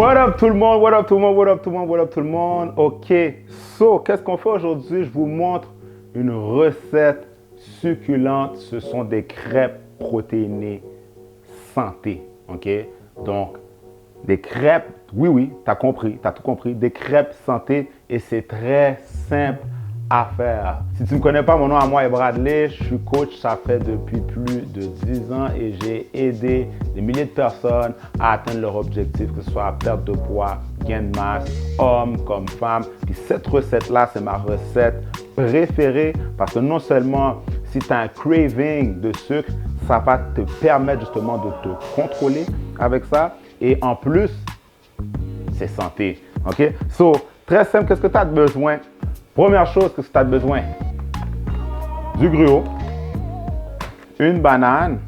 What up tout le monde, what up tout le monde, what up tout le monde, what up tout le monde. Ok, so, qu'est-ce qu'on fait aujourd'hui? Je vous montre une recette succulente. Ce sont des crêpes protéinées santé, ok? Donc, des crêpes, oui, tu as compris, tu as tout compris, des crêpes santé et c'est très simple à faire. Si tu ne me connais pas, mon nom à moi est Bradley, je suis coach, ça fait depuis plus de 10 ans et j'ai aidé des milliers de personnes à atteindre leur objectif, que ce soit perte de poids, gain de masse, hommes comme femmes. Puis cette recette-là, c'est ma recette préférée parce que non seulement si tu as un craving de sucre, ça va te permettre justement de te contrôler avec ça et en plus, c'est santé. OK? So, très simple, qu'est-ce que tu as besoin? Première chose, qu'est-ce que tu as besoin? Du gruau, une banane,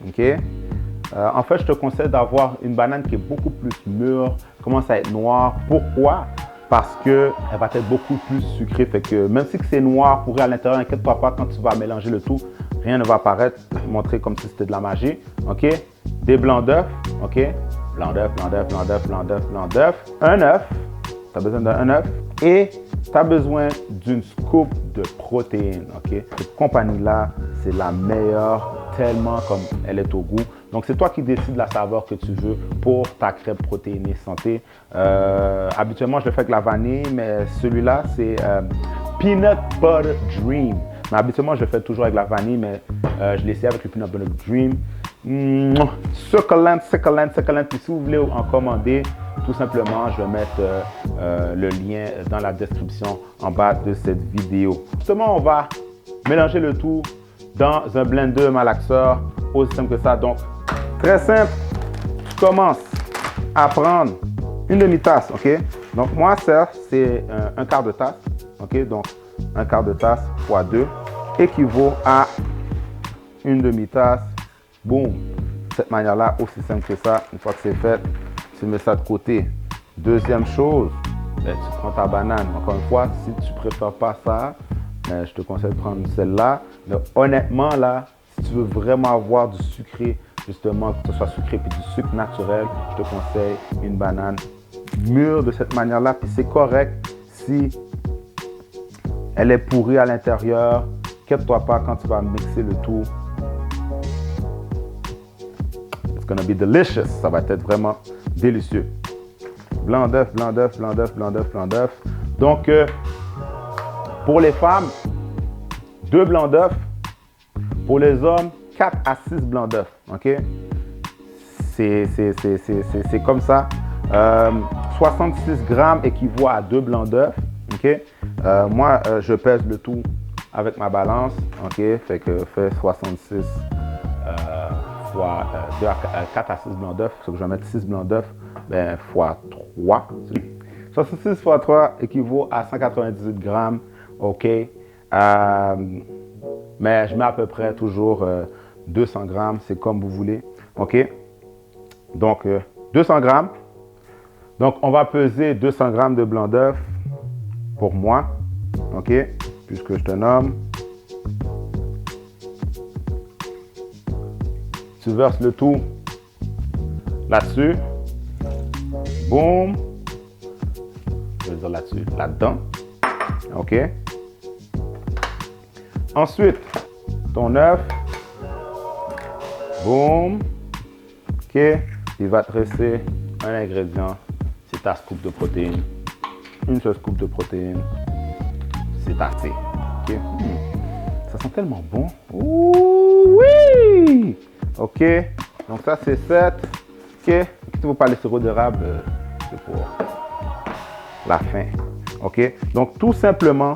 ok? En fait, je te conseille d'avoir une banane qui est beaucoup plus mûre, commence à être noire. Pourquoi? Parce qu'elle va être beaucoup plus sucrée. Fait que même si c'est noir, pourri à l'intérieur, inquiète-toi pas, quand tu vas mélanger le tout, rien ne va apparaître. Je vais te montrer comme si c'était de la magie, ok? Des blancs d'œufs, ok? Blanc d'œuf, blanc d'œuf, blanc d'œuf, blanc d'œuf, blanc d'œuf. Un œuf, tu as besoin d'un œuf. Et tu as besoin d'une scoop de protéines, ok? Cette compagnie-là, c'est la meilleure tellement comme elle est au goût. Donc, c'est toi qui décides la saveur que tu veux pour ta crêpe protéinée santé. Habituellement, je le fais avec la vanille, mais celui-là, c'est Peanut Butter Dream. Mais habituellement, je le fais toujours avec la vanille, mais je l'ai essayé avec le Peanut Butter Dream. Succulent. Puis si vous voulez en commander, tout simplement, je vais mettre le lien dans la description en bas de cette vidéo. Justement, on va mélanger le tout dans un blender malaxeur, aussi simple que ça. Donc, très simple, tu commences à prendre une demi-tasse, ok? Donc, moi, ça, c'est un quart de tasse, ok? Donc, un quart de tasse fois 2 équivaut à une demi-tasse. Boum! De cette manière-là, aussi simple que ça. Une fois que c'est fait, tu mets ça de côté. Deuxième chose, tu prends ta banane. Encore une fois, si tu ne préfères pas ça, je te conseille de prendre celle-là. Mais honnêtement, là, si tu veux vraiment avoir du sucré, justement, que ce soit sucré puis du sucre naturel, je te conseille une banane mûre de cette manière-là. Puis c'est correct si elle est pourrie à l'intérieur. Inquiète-toi pas quand tu vas mixer le tout. It's gonna be delicious. Ça va être vraiment délicieux. Blanc d'œuf, blanc d'œuf, blanc d'œuf, blanc d'œuf, blanc d'œuf. Donc, pour les femmes, 2 blancs d'œuf. Pour les hommes, 4 à 6 blancs d'œuf. OK? C'est comme ça. 66 grammes équivaut à 2 blancs d'œuf. OK? Moi, je pèse le tout avec ma balance. OK? Fait que fait 66 fois 4 à 6 blancs d'œuf. Donc, je vais mettre 6 blancs d'œuf fois 3. 66 fois 3 équivaut à 198 grammes. OK? Mais je mets à peu près toujours 200 grammes. C'est comme vous voulez. OK? Donc, 200 grammes. Donc, on va peser 200 grammes de blanc d'œuf pour moi. OK? Puisque je te nomme. Tu verses le tout là-dessus. Boum. Je veux dire là-dessus, là-dedans. OK? Ensuite, ton œuf. Boum. OK? Il va te rester un ingrédient. C'est ta scoop de protéines. Une seule scoop de protéines. C'est assez. OK? Ça sent tellement bon. Ouh, oui! OK? Donc ça, c'est 7. OK? Si tu veux pas les sirop d'érable, c'est pour la fin. OK? Donc, tout simplement,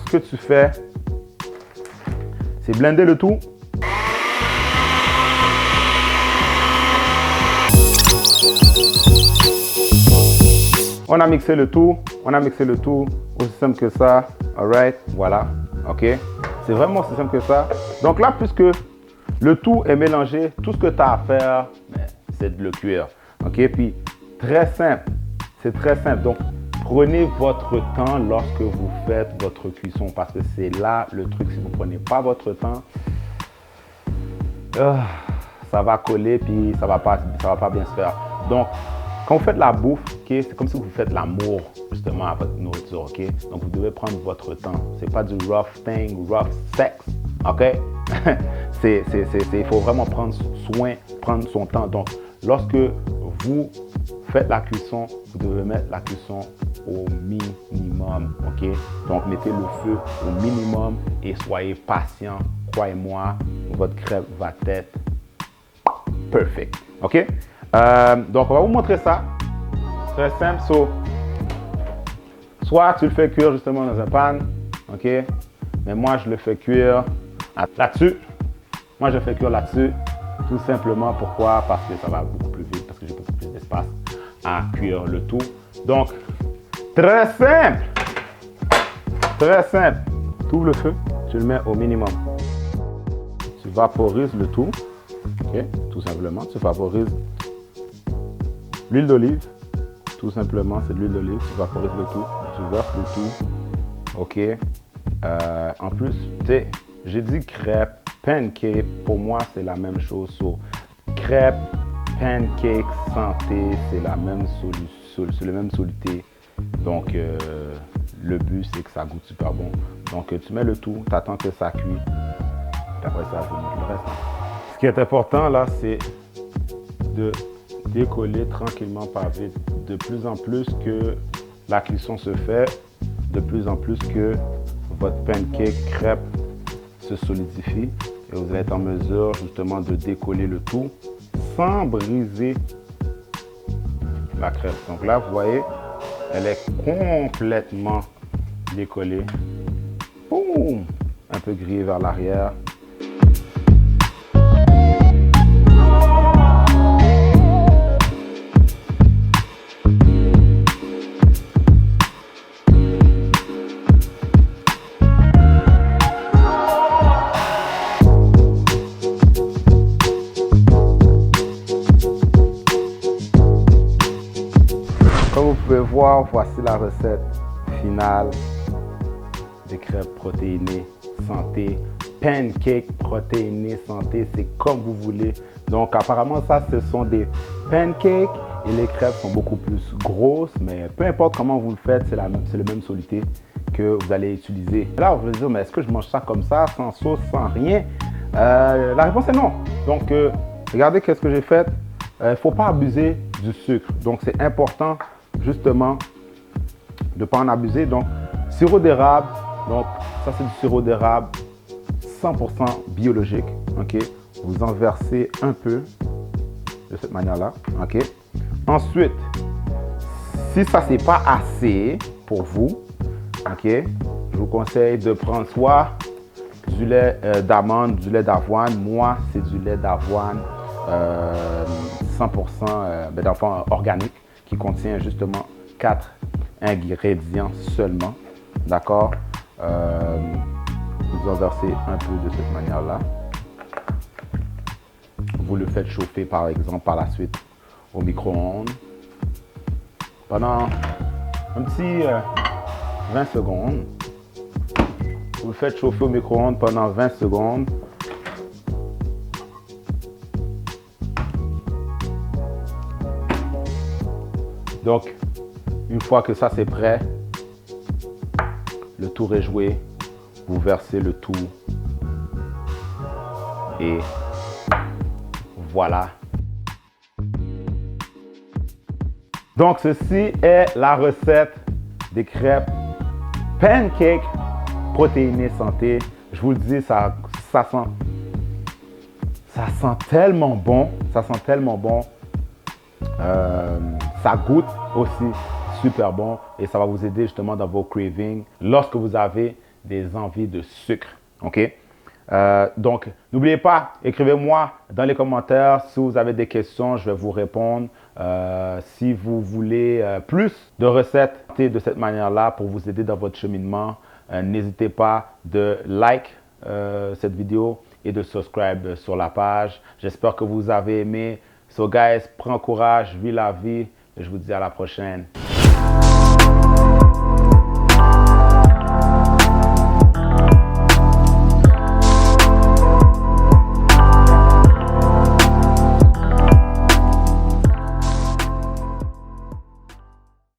ce que tu fais, c'est blender le tout. On a mixé le tout. On a mixé le tout. Aussi simple que ça. Alright? Voilà. OK? C'est vraiment aussi simple que ça. Donc là, puisque le tout est mélangé, tout ce que tu as à faire, c'est de le cuire. OK? Puis, très simple. C'est très simple. Donc, prenez votre temps lorsque vous faites votre cuisson parce que c'est là le truc. Si vous ne prenez pas votre temps, ça va coller puis ça va pas bien se faire. Donc, Quand vous faites la bouffe, okay, c'est comme si vous faites l'amour justement à votre nourriture. Okay? Donc vous devez prendre votre temps. C'est pas du rough thing, rough sex. Ok? Il faut vraiment prendre soin, prendre son temps. Donc lorsque vous faites la cuisson, vous devez mettre la cuisson au minimum. Ok? Donc mettez le feu au minimum et soyez patient. Croyez-moi, votre crêpe va être perfect. Ok? Donc, on va vous montrer ça. Très simple. Soit tu le fais cuire justement dans un pan, ok? Mais moi, je le fais cuire là-dessus. Moi, je le fais cuire là-dessus. Tout simplement, pourquoi? Parce que ça va beaucoup plus vite, parce que j'ai beaucoup plus d'espace à cuire le tout. Donc, très simple. Très simple. Tu ouvres le feu, tu le mets au minimum. Tu vaporises le tout. Ok? Tout simplement, tu vaporises l'huile d'olive, tout simplement, c'est de l'huile d'olive. Tu vaporises le tout, tu verses le tout. OK. En plus, tu sais, j'ai dit crêpe, pancake. Pour moi, c'est la même chose. Crêpe, pancake, santé, c'est la même c'est le même soluté. Donc, le but, c'est que ça goûte super bon. Donc, tu mets le tout, tu attends que ça cuit. Et après ça, je vous montre le reste. Ce qui est important, là, c'est de décoller tranquillement par vite. De plus en plus que la cuisson se fait, de plus en plus que votre pancake crêpe se solidifie et vous allez être en mesure justement de décoller le tout sans briser la crêpe. Donc là, vous voyez, elle est complètement décollée. Boum! Un peu grillée vers l'arrière. Comme vous pouvez voir, voici la recette finale des crêpes protéinées santé. Pancake protéiné santé, c'est comme vous voulez. Donc apparemment ça, ce sont des pancakes et les crêpes sont beaucoup plus grosses, mais peu importe comment vous le faites, c'est le même soluté que vous allez utiliser. Là, vous allez dire, mais est-ce que je mange ça comme ça, sans sauce, sans rien? La réponse est non. Donc regardez qu'est-ce que j'ai fait. Il ne faut pas abuser du sucre. Donc c'est important justement de ne pas en abuser. Donc sirop d'érable, donc ça c'est du sirop d'érable 100% biologique. Ok, vous en versez un peu de cette manière-là. Ok. Ensuite, si ça c'est pas assez pour vous, ok, je vous conseille de prendre soit du lait d'amande, du lait d'avoine. Moi, c'est du lait d'avoine 100% d'enfant organique qui contient justement 4 ingrédients seulement. D'accord? Vous en versez un peu de cette manière-là. Vous le faites chauffer par exemple par la suite au micro-ondes pendant un petit 20 secondes. Vous le faites chauffer au micro-ondes pendant 20 secondes. Donc, une fois que ça c'est prêt, le tour est joué, vous versez le tout et voilà. Donc, ceci est la recette des crêpes pancake protéinées santé. Je vous le dis, ça sent tellement bon. Ça sent tellement bon. Ça goûte aussi super bon et ça va vous aider justement dans vos cravings lorsque vous avez des envies de sucre. OK? Donc, n'oubliez pas, écrivez-moi dans les commentaires si vous avez des questions, je vais vous répondre. Si vous voulez plus de recettes de cette manière-là pour vous aider dans votre cheminement, n'hésitez pas de like cette vidéo et de subscribe sur la page. J'espère que vous avez aimé. So guys, prends courage, vis la vie et je vous dis à la prochaine.